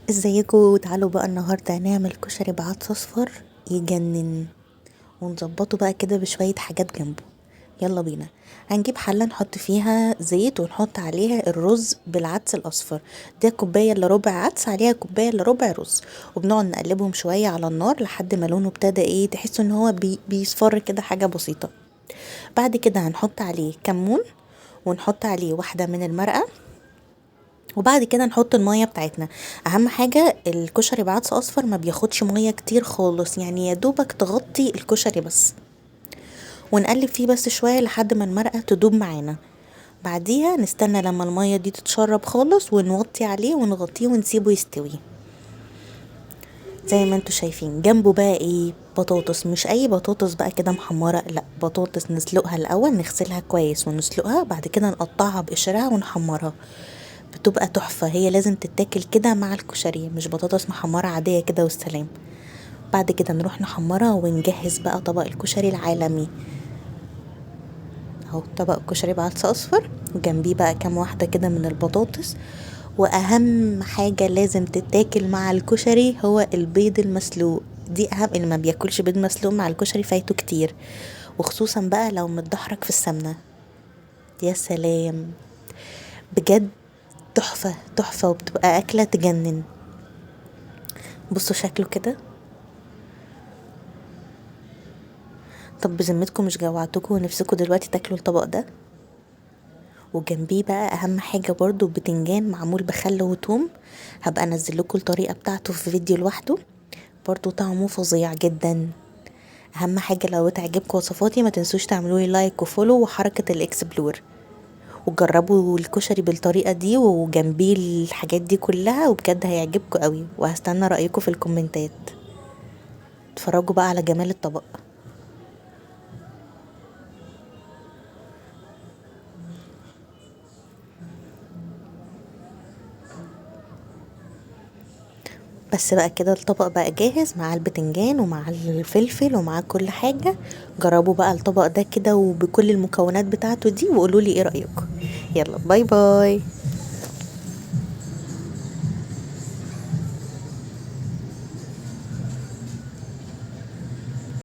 ازيكم؟ تعالوا بقى النهارده هنعمل كشري بعدس اصفر يجنن، ونظبطه بقى كده بشويه حاجات جنبه. يلا بينا. هنجيب حله نحط فيها زيت ونحط عليها الرز بالعدس الاصفر. ده كوبايه الا ربع عدس عليها كوبايه الا ربع رز، وبنقعد نقلبهم شويه على النار لحد ما لونه ابتدى تحسوا ان هو بيصفر كده، حاجه بسيطه. بعد كده هنحط عليه كمون، ونحط عليه واحده من المرقه، وبعد كده نحط المية بتاعتنا. اهم حاجة الكشري بعدس اصفر ما بياخدش مية كتير خالص، يعني يا دوبك تغطي الكشري بس، ونقلب فيه بس شوية لحد ما المرقة تدوب معانا. بعديها نستنى لما المية دي تتشرب خالص ونوطي عليه ونغطيه ونسيبه يستوي. زي ما انتوا شايفين جنبه بقى بطاطس، مش اي بطاطس بقى كده محمرة، لا بطاطس نسلقها الاول، نغسلها كويس ونسلقها، بعد كده نقطعها بقشرها ونحمرها. بتبقى تحفة، هي لازم تتاكل كده مع الكشري، مش بطاطس محمرة عادية كده والسلام. بعد كده نروح نحمرها ونجهز بقى طبق الكشري العالمي. اهو طبق الكشري بعدس اصفر، وجنبيه بقى كام واحدة كده من البطاطس. واهم حاجة لازم تتاكل مع الكشري هو البيض المسلوق. دي اهم، اللي ما بياكلش بيض مسلوق مع الكشري فايته كتير، وخصوصا بقى لو متدحرج في السمنة. يا سلام، بجد تحفة تحفة، وبتبقى أكلة تجنن. بصوا شكله كده. طب بذمتكم مش جوعتكم ونفسكم دلوقتي تاكلوا الطبق ده؟ وجنبيه بقى اهم حاجة برضو بتنجان معمول بخل وتوم. هبقى انزل لكم الطريقة بتاعته في فيديو لوحده، برضو طعمه فظيع جدا. اهم حاجة لو تعجبكم وصفاتي ما تنسوش تعملوا لي لايك وفولو وحركة الاكسبلور، وجربوا الكشري بالطريقة دي وجنبيه الحاجات دي كلها، وبجد هيعجبكم قوي، وهستنى رأيكم في الكومنتات. اتفرجوا بقى على جمال الطبق. بس بقى كده الطبق بقى جاهز مع البتنجان ومع الفلفل ومع كل حاجة. جربوا بقى الطبق ده كده وبكل المكونات بتاعته دي وقولوا لي ايه رأيكم. يلا باي باي.